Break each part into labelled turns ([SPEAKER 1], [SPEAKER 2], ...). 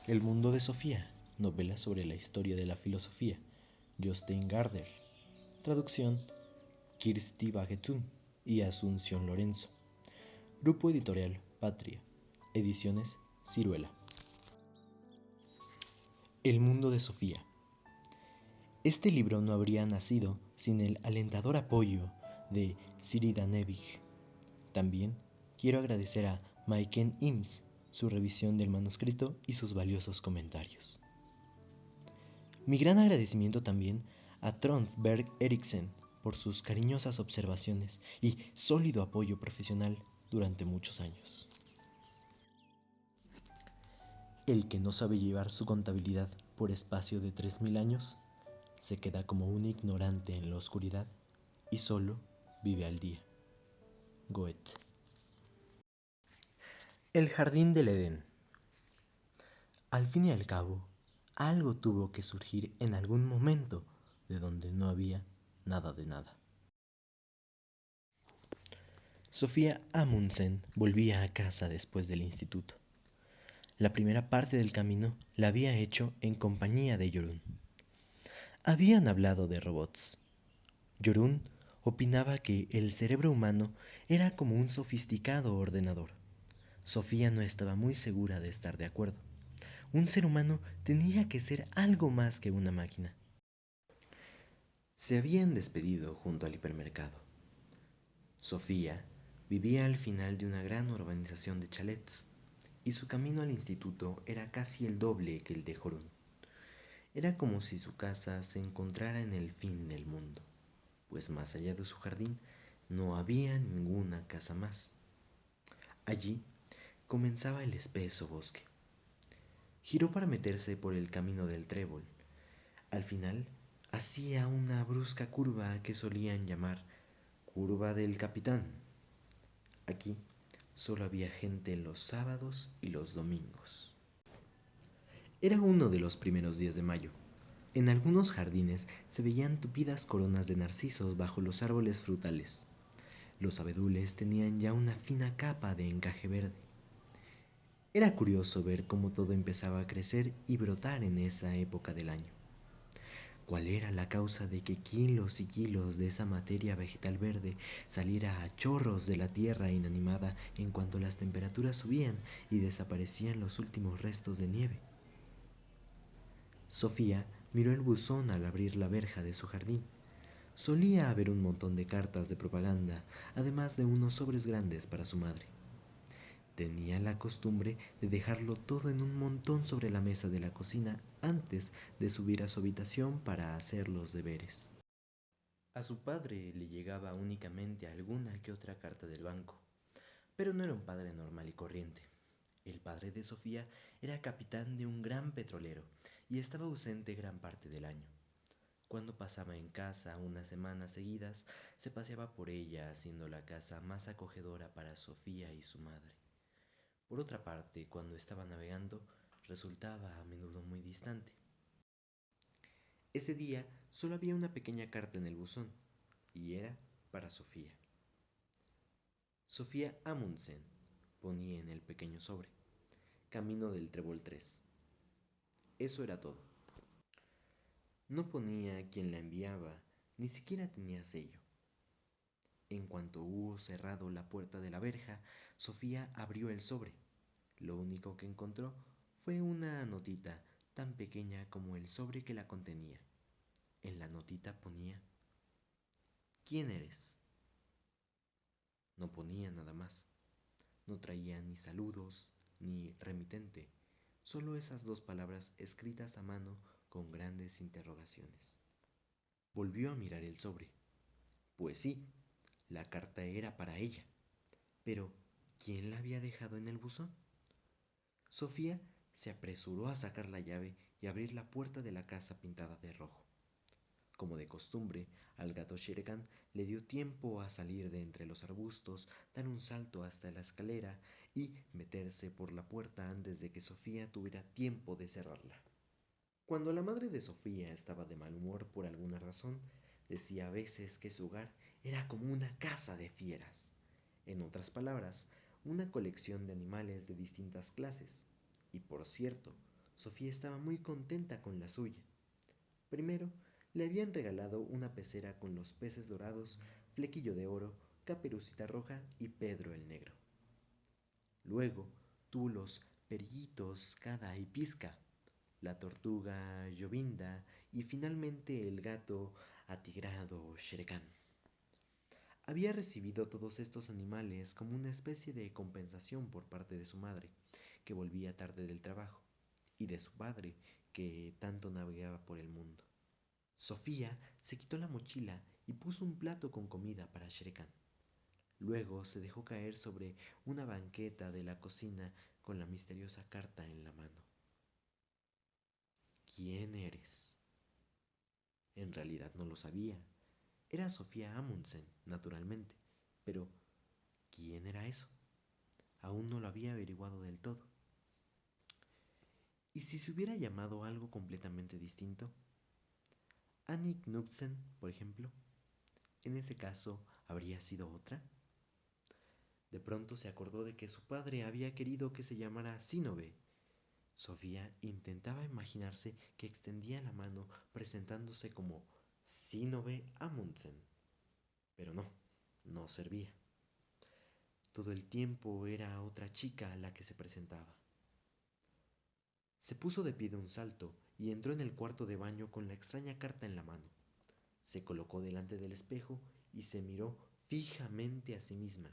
[SPEAKER 1] El mundo de Sofía, novela sobre la historia de la filosofía, Jostein Gaarder. Traducción, Kirsti Bajetun y Asunción Lorenzo. Grupo editorial Patria. Ediciones Ciruela. El mundo de Sofía. Este libro no habría nacido sin el alentador apoyo de Siri Danevig. También quiero agradecer a Maiken Ims su revisión del manuscrito y sus valiosos comentarios. Mi gran agradecimiento también a Trond Berg Eriksen por sus cariñosas observaciones y sólido apoyo profesional durante muchos años. El que no sabe llevar su contabilidad por espacio de 3000 años se queda como un ignorante en la oscuridad y solo vive al día. Goethe. El jardín del Edén. Al fin y al cabo, algo tuvo que surgir en algún momento de donde no había nada de nada. Sofía Amundsen volvía a casa después del instituto. La primera parte del camino la había hecho en compañía de Jorunn. Habían hablado de robots. Jorunn opinaba que el cerebro humano era como un sofisticado ordenador. Sofía no estaba muy segura de estar de acuerdo. Un ser humano tenía que ser algo más que una máquina. Se habían despedido junto al hipermercado. Sofía vivía al final de una gran urbanización de chalets, y su camino al instituto era casi el doble que el de Jorunn. Era como si su casa se encontrara en el fin del mundo, pues más allá de su jardín no había ninguna casa más. Allí comenzaba el espeso bosque. Giró para meterse por el camino del trébol. Al final hacía una brusca curva que solían llamar curva del capitán. Aquí solo había gente los sábados y los domingos. Era uno de los primeros días de mayo. En algunos jardines se veían tupidas coronas de narcisos bajo los árboles frutales. Los abedules tenían ya una fina capa de encaje verde. Era curioso ver cómo todo empezaba a crecer y brotar en esa época del año. ¿Cuál era la causa de que kilos y kilos de esa materia vegetal verde saliera a chorros de la tierra inanimada en cuanto las temperaturas subían y desaparecían los últimos restos de nieve? Sofía miró el buzón al abrir la verja de su jardín. Solía haber un montón de cartas de propaganda, además de unos sobres grandes para su madre. Tenía la costumbre de dejarlo todo en un montón sobre la mesa de la cocina antes de subir a su habitación para hacer los deberes. A su padre le llegaba únicamente alguna que otra carta del banco, pero no era un padre normal y corriente. El padre de Sofía era capitán de un gran petrolero y estaba ausente gran parte del año. Cuando pasaba en casa unas semanas seguidas, se paseaba por ella haciendo la casa más acogedora para Sofía y su madre. Por otra parte, cuando estaba navegando, resultaba a menudo muy distante. Ese día solo había una pequeña carta en el buzón, y era para Sofía. Sofía Amundsen, ponía en el pequeño sobre. Camino del Trébol 3. Eso era todo. No ponía quién la enviaba, ni siquiera tenía sello. En cuanto hubo cerrado la puerta de la verja, Sofía abrió el sobre. Lo único que encontró fue una notita tan pequeña como el sobre que la contenía. En la notita ponía: ¿Quién eres? No ponía nada más. No traía ni saludos ni remitente, solo esas dos palabras escritas a mano con grandes interrogaciones. Volvió a mirar el sobre. Pues sí, la carta era para ella. Pero, ¿quién la había dejado en el buzón? Sofía se apresuró a sacar la llave y abrir la puerta de la casa pintada de rojo. Como de costumbre, al gato Shere Khan le dio tiempo a salir de entre los arbustos, dar un salto hasta la escalera y meterse por la puerta antes de que Sofía tuviera tiempo de cerrarla. Cuando la madre de Sofía estaba de mal humor por alguna razón, decía a veces que su hogar era como una casa de fieras. En otras palabras, una colección de animales de distintas clases. Y por cierto, Sofía estaba muy contenta con la suya. Primero, le habían regalado una pecera con los peces dorados, Flequillo de Oro, Caperucita Roja y Pedro el Negro. Luego tuvo los perillitos Cada y Pizca, la tortuga Llovinda y finalmente el gato atigrado Shere Khan. Había recibido todos estos animales como una especie de compensación por parte de su madre, que volvía tarde del trabajo, y de su padre, que tanto navegaba por el mundo. Sofía se quitó la mochila y puso un plato con comida para Shere Khan. Luego se dejó caer sobre una banqueta de la cocina con la misteriosa carta en la mano. ¿Quién eres? En realidad no lo sabía. Era Sofía Amundsen, naturalmente. Pero, ¿quién era eso? Aún no lo había averiguado del todo. ¿Y si se hubiera llamado algo completamente distinto? Annie Knudsen, por ejemplo. En ese caso, ¿habría sido otra? De pronto se acordó de que su padre había querido que se llamara Sinobe. Sofía intentaba imaginarse que extendía la mano presentándose como Sinobe Amundsen, pero no servía. Todo el tiempo era otra chica la que se presentaba. Se puso de pie de un salto y entró en el cuarto de baño con la extraña carta en la mano. Se colocó delante del espejo y se miró fijamente a sí misma.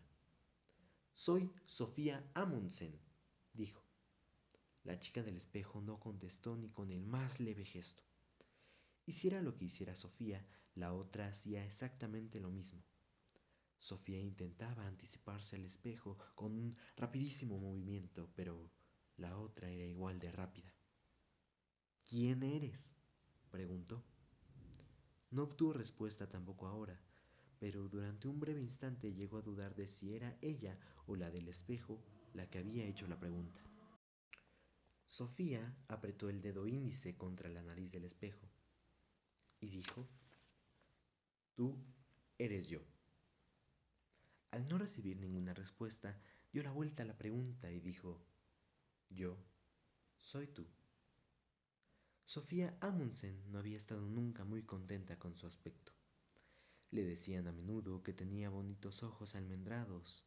[SPEAKER 1] Soy Sofía Amundsen, dijo. La chica del espejo no contestó ni con el más leve gesto. Hiciera lo que hiciera Sofía, la otra hacía exactamente lo mismo. Sofía intentaba anticiparse al espejo con un rapidísimo movimiento, pero la otra era igual de rápida. ¿Quién eres?, preguntó. No obtuvo respuesta tampoco ahora, pero durante un breve instante llegó a dudar de si era ella o la del espejo la que había hecho la pregunta. Sofía apretó el dedo índice contra la nariz del espejo y dijo: Tú eres yo. Al no recibir ninguna respuesta, dio la vuelta a la pregunta y dijo: Yo soy tú. Sofía Amundsen no había estado nunca muy contenta con su aspecto. Le decían a menudo que tenía bonitos ojos almendrados,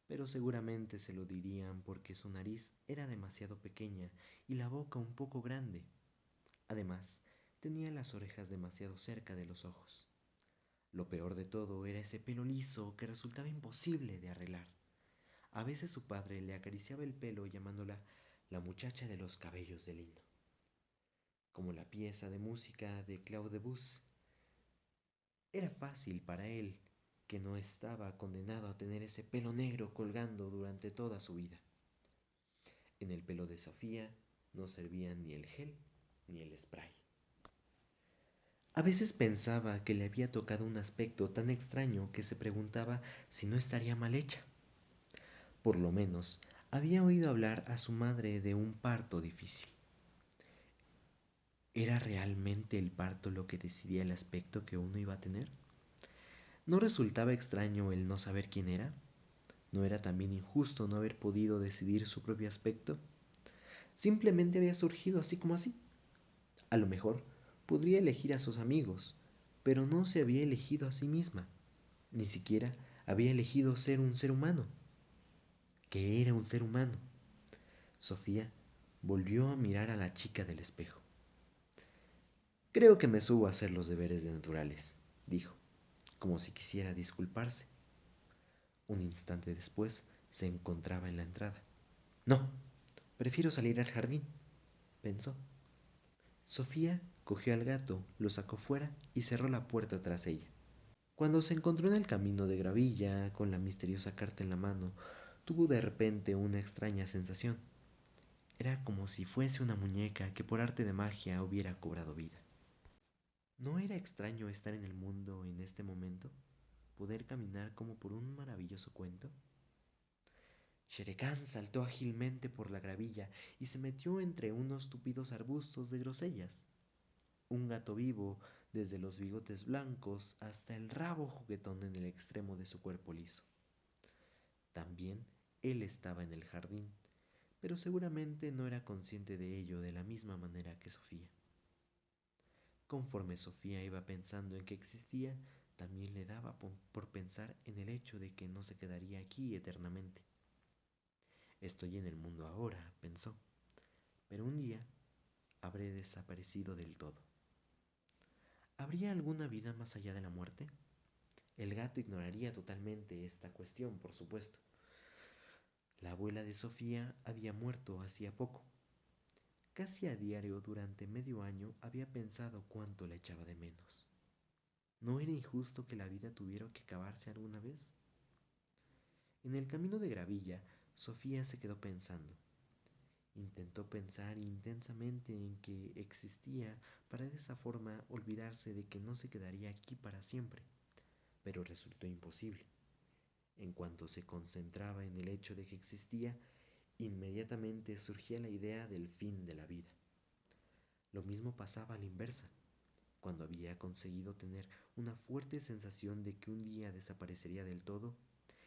[SPEAKER 1] pero seguramente se lo dirían porque su nariz era demasiado pequeña y la boca un poco grande. Además, tenía las orejas demasiado cerca de los ojos. Lo peor de todo era ese pelo liso que resultaba imposible de arreglar. A veces su padre le acariciaba el pelo llamándola la muchacha de los cabellos de lino, como la pieza de música de Claude Debussy. Era fácil para él, que no estaba condenado a tener ese pelo negro colgando durante toda su vida. En el pelo de Sofía no servían ni el gel ni el spray. A veces pensaba que le había tocado un aspecto tan extraño que se preguntaba si no estaría mal hecha. Por lo menos, había oído hablar a su madre de un parto difícil. ¿Era realmente el parto lo que decidía el aspecto que uno iba a tener? ¿No resultaba extraño el no saber quién era? ¿No era también injusto no haber podido decidir su propio aspecto? Simplemente había surgido así como así. A lo mejor podría elegir a sus amigos, pero no se había elegido a sí misma. Ni siquiera había elegido ser un ser humano. ¿Qué era un ser humano? Sofía volvió a mirar a la chica del espejo. Creo que me subo a hacer los deberes de naturales, dijo, como si quisiera disculparse. Un instante después se encontraba en la entrada. No, prefiero salir al jardín, pensó. Sofía cogió al gato, lo sacó fuera y cerró la puerta tras ella. Cuando se encontró en el camino de gravilla con la misteriosa carta en la mano, tuvo de repente una extraña sensación. Era como si fuese una muñeca que por arte de magia hubiera cobrado vida. ¿No era extraño estar en el mundo en este momento? ¿Poder caminar como por un maravilloso cuento? Shere Khan saltó ágilmente por la gravilla y se metió entre unos tupidos arbustos de grosellas. Un gato vivo, desde los bigotes blancos hasta el rabo juguetón en el extremo de su cuerpo liso. También él estaba en el jardín, pero seguramente no era consciente de ello de la misma manera que Sofía. Conforme Sofía iba pensando en que existía, también le daba por pensar en el hecho de que no se quedaría aquí eternamente. Estoy en el mundo ahora, pensó, pero un día habré desaparecido del todo. ¿Habría alguna vida más allá de la muerte? El gato ignoraría totalmente esta cuestión, por supuesto. La abuela de Sofía había muerto hacía poco. Casi a diario durante medio año había pensado cuánto la echaba de menos. ¿No era injusto que la vida tuviera que acabarse alguna vez? En el camino de gravilla, Sofía se quedó pensando. Intentó pensar intensamente en que existía para de esa forma olvidarse de que no se quedaría aquí para siempre, pero resultó imposible. En cuanto se concentraba en el hecho de que existía, inmediatamente surgía la idea del fin de la vida. Lo mismo pasaba a la inversa. Cuando había conseguido tener una fuerte sensación de que un día desaparecería del todo,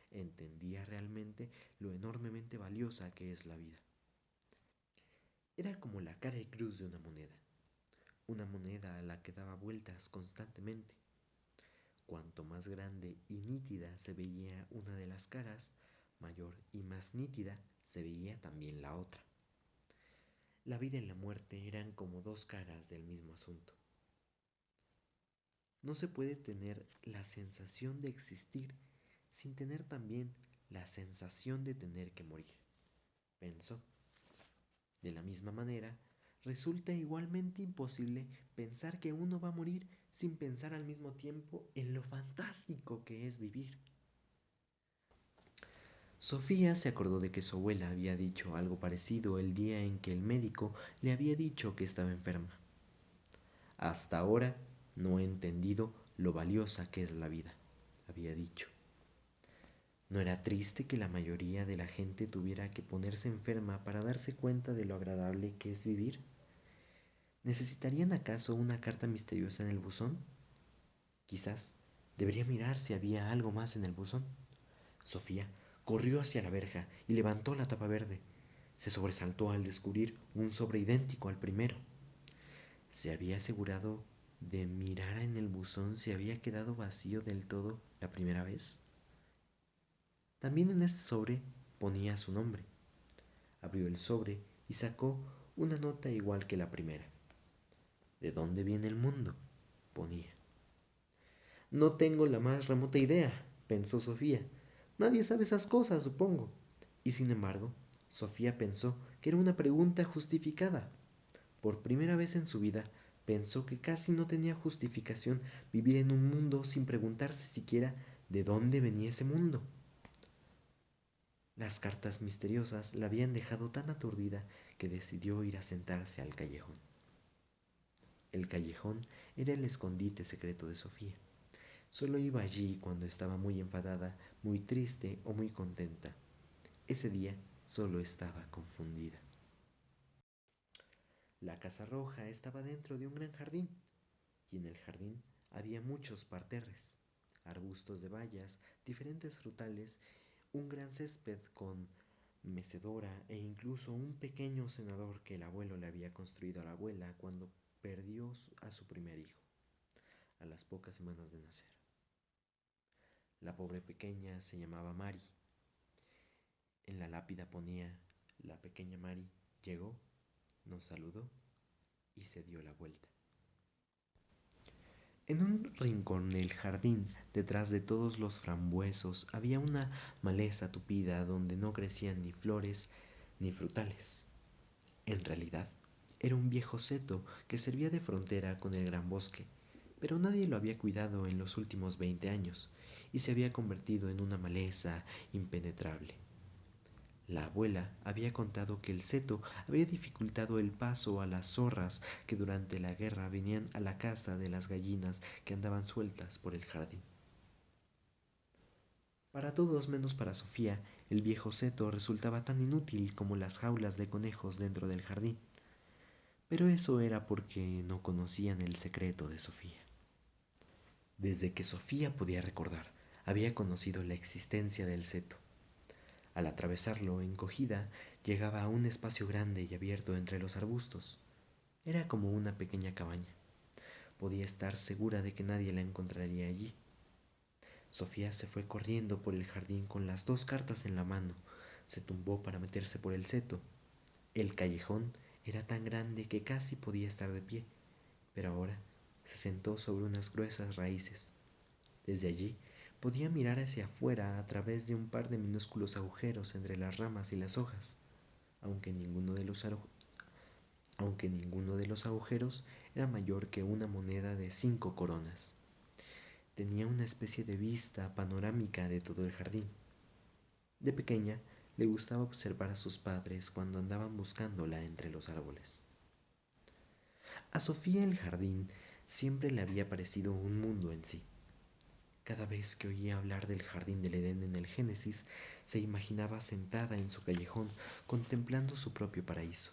[SPEAKER 1] entendía realmente lo enormemente valiosa que es la vida. Era como la cara y cruz de una moneda a la que daba vueltas constantemente. Cuanto más grande y nítida se veía una de las caras, mayor y más nítida se veía también la otra. La vida y la muerte eran como dos caras del mismo asunto. No se puede tener la sensación de existir sin tener también la sensación de tener que morir, pensó. De la misma manera, resulta igualmente imposible pensar que uno va a morir sin pensar al mismo tiempo en lo fantástico que es vivir. Sofía se acordó de que su abuela había dicho algo parecido el día en que el médico le había dicho que estaba enferma. Hasta ahora no he entendido lo valiosa que es la vida, había dicho. ¿No era triste que la mayoría de la gente tuviera que ponerse enferma para darse cuenta de lo agradable que es vivir? ¿Necesitarían acaso una carta misteriosa en el buzón? Quizás debería mirar si había algo más en el buzón. Sofía corrió hacia la verja y levantó la tapa verde. Se sobresaltó al descubrir un sobre idéntico al primero. ¿Se había asegurado de mirar en el buzón si había quedado vacío del todo la primera vez? También en este sobre ponía su nombre. Abrió el sobre y sacó una nota igual que la primera. ¿De dónde viene el mundo?, ponía. No tengo la más remota idea, pensó Sofía. Nadie sabe esas cosas, supongo. Y sin embargo, Sofía pensó que era una pregunta justificada. Por primera vez en su vida, pensó que casi no tenía justificación vivir en un mundo sin preguntarse siquiera de dónde venía ese mundo. Las cartas misteriosas la habían dejado tan aturdida que decidió ir a sentarse al callejón. El callejón era el escondite secreto de Sofía. Solo iba allí cuando estaba muy enfadada, muy triste o muy contenta. Ese día solo estaba confundida. La casa roja estaba dentro de un gran jardín, y en el jardín había muchos parterres, arbustos de bayas, diferentes frutales, un gran césped con mecedora e incluso un pequeño cenador que el abuelo le había construido a la abuela cuando perdió a su primer hijo, a las pocas semanas de nacer. La pobre pequeña se llamaba Mari. En la lápida ponía: la pequeña Mari llegó, nos saludó y se dio la vuelta. En un rincón del jardín, detrás de todos los frambuesos, había una maleza tupida donde no crecían ni flores ni frutales. En realidad, era un viejo seto que servía de frontera con el gran bosque, pero nadie lo había cuidado en los últimos 20 años y se había convertido en una maleza impenetrable. La abuela había contado que el seto había dificultado el paso a las zorras que durante la guerra venían a la caza de las gallinas que andaban sueltas por el jardín. Para todos menos para Sofía, el viejo seto resultaba tan inútil como las jaulas de conejos dentro del jardín. Pero eso era porque no conocían el secreto de Sofía. Desde que Sofía podía recordar, había conocido la existencia del seto. Al atravesarlo encogida, Llegaba a un espacio grande y abierto entre los arbustos. Era como una pequeña cabaña. Podía estar segura de que nadie la encontraría allí. Sofía se fue corriendo por el jardín con las dos cartas en la mano. Se tumbó para meterse por el seto. El callejón era tan grande que casi podía estar de pie, pero ahora se sentó sobre unas gruesas raíces. Desde allí podía mirar hacia afuera a través de un par de minúsculos agujeros entre las ramas y las hojas, aunque ninguno de los agujeros era mayor que una moneda de 5 coronas. Tenía una especie de vista panorámica de todo el jardín. De pequeña le gustaba observar a sus padres cuando andaban buscándola entre los árboles. A Sofía el jardín siempre le había parecido un mundo en sí. Cada vez que oía hablar del jardín del Edén en el Génesis, se imaginaba sentada en su callejón contemplando su propio paraíso.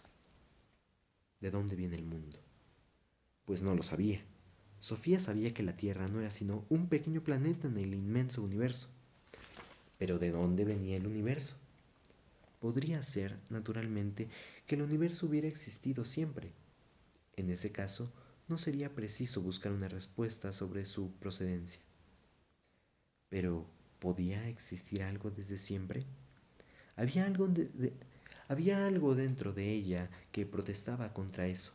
[SPEAKER 1] ¿De dónde viene el mundo? Pues no lo sabía. Sofía sabía que la Tierra no era sino un pequeño planeta en el inmenso universo. Pero ¿de dónde venía el universo? Podría ser, naturalmente, que el universo hubiera existido siempre. En ese caso, no sería preciso buscar una respuesta sobre su procedencia. Pero, ¿podía existir algo desde siempre? Había algo, había algo dentro de ella que protestaba contra eso.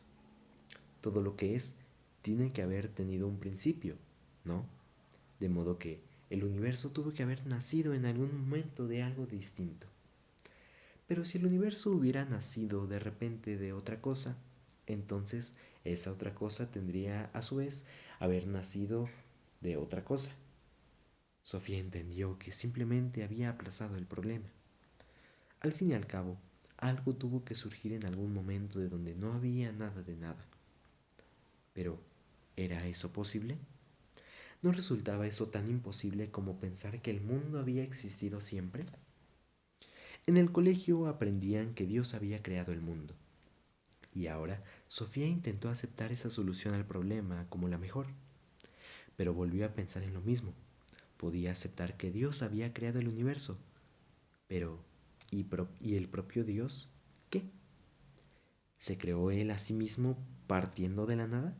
[SPEAKER 1] Todo lo que es tiene que haber tenido un principio, ¿no? De modo que el universo tuvo que haber nacido en algún momento de algo distinto. Pero si el universo hubiera nacido de repente de otra cosa, entonces esa otra cosa tendría a su vez haber nacido de otra cosa. Sofía entendió que simplemente había aplazado el problema. Al fin y al cabo, algo tuvo que surgir en algún momento de donde no había nada de nada. Pero, ¿era eso posible? ¿No resultaba eso tan imposible como pensar que el mundo había existido siempre? En el colegio aprendían que Dios había creado el mundo, y ahora Sofía intentó aceptar esa solución al problema como la mejor, pero volvió a pensar en lo mismo. Podía aceptar que Dios había creado el universo, pero ¿y el propio Dios qué? ¿Se creó él a sí mismo partiendo de la nada?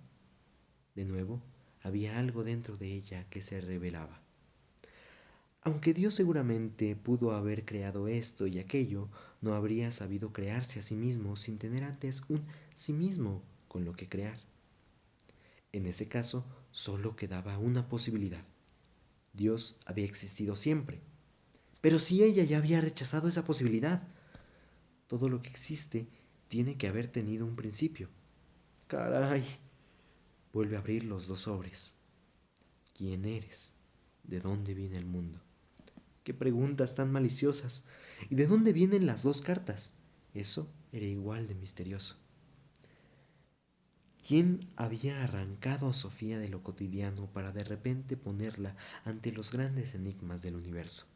[SPEAKER 1] De nuevo, había algo dentro de ella que se revelaba. Aunque Dios seguramente pudo haber creado esto y aquello, no habría sabido crearse a sí mismo sin tener antes un sí mismo con lo que crear. En ese caso, solo quedaba una posibilidad. Dios había existido siempre. Pero si ella ya había rechazado esa posibilidad, todo lo que existe tiene que haber tenido un principio. Caray. Vuelve a abrir los dos sobres. ¿Quién eres? ¿De dónde viene el mundo? Qué preguntas tan maliciosas. ¿Y de dónde vienen las dos cartas? Eso era igual de misterioso. ¿Quién había arrancado a Sofía de lo cotidiano para de repente ponerla ante los grandes enigmas del universo?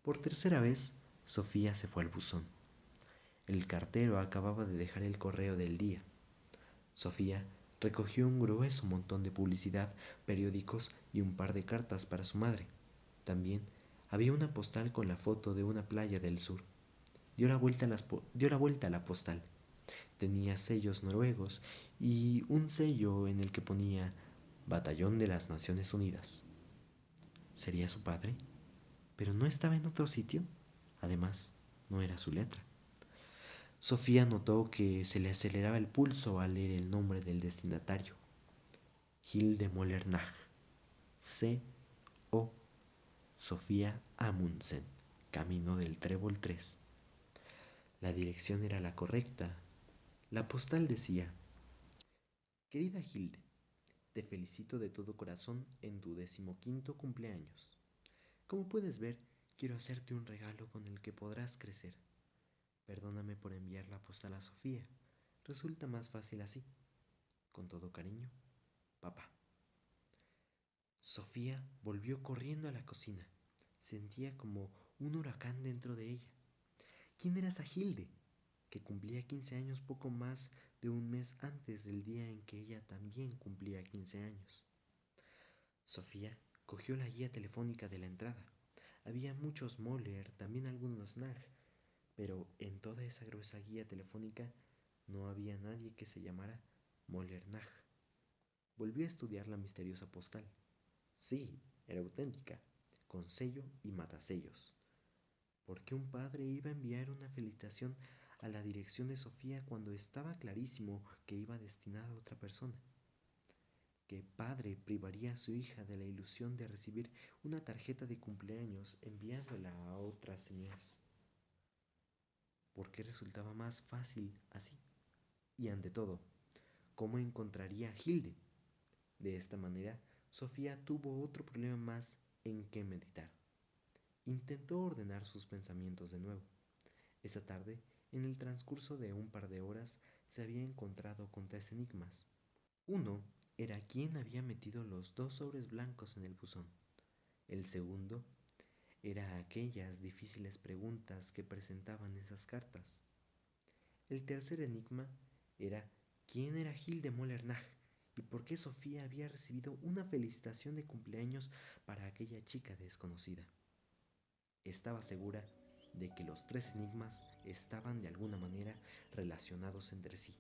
[SPEAKER 1] Por tercera vez, Sofía se fue al buzón. El cartero acababa de dejar el correo del día. Sofía recogió un grueso montón de publicidad, periódicos y un par de cartas para su madre. También había una postal con la foto de una playa del sur. Dio la vuelta a la postal. Tenía sellos noruegos y un sello en el que ponía Batallón de las Naciones Unidas. ¿Sería su padre? ¿Pero no estaba en otro sitio? Además, no era su letra. Sofía notó que se le aceleraba el pulso al leer el nombre del destinatario. Hilde Mollernach. C.O. Sofía Amundsen. Camino del Trébol 3. La dirección era la correcta. La postal decía: Querida Hilde, te felicito de todo corazón en tu 15º cumpleaños. Como puedes ver, quiero hacerte un regalo con el que podrás crecer. Perdóname por enviar la postal a Sofía. Resulta más fácil así. Con todo cariño, papá. Sofía volvió corriendo a la cocina. Sentía como un huracán dentro de ella. ¿Quién era esa Hilde, que cumplía 15 años poco más de un mes antes del día en que ella también cumplía 15 años? Sofía cogió la guía telefónica de la entrada. Había muchos Moller, también algunos Nag, pero en toda esa gruesa guía telefónica no había nadie que se llamara Mollernach. Volvió a estudiar la misteriosa postal. Sí, era auténtica, con sello y matasellos. ¿Por qué un padre iba a enviar una felicitación a la dirección de Sofía cuando estaba clarísimo que iba destinada a otra persona? ¿Qué padre privaría a su hija de la ilusión de recibir una tarjeta de cumpleaños enviándola a otras señoras? ¿Por qué resultaba más fácil así? Y ante todo, ¿cómo encontraría a Hilde? De esta manera, Sofía tuvo otro problema más en que meditar. Intentó ordenar sus pensamientos de nuevo. Esa tarde, en el transcurso de un par de horas, se había encontrado con tres enigmas. Uno era quién había metido los dos sobres blancos en el buzón. El segundo era aquellas difíciles preguntas que presentaban esas cartas. El tercer enigma era quién era Hilde Mollernach y por qué Sofía había recibido una felicitación de cumpleaños para aquella chica desconocida. Estaba segura de que los tres enigmas estaban de alguna manera relacionados entre sí,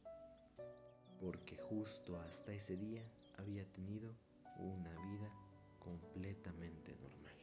[SPEAKER 1] porque justo hasta ese día había tenido una vida completamente normal.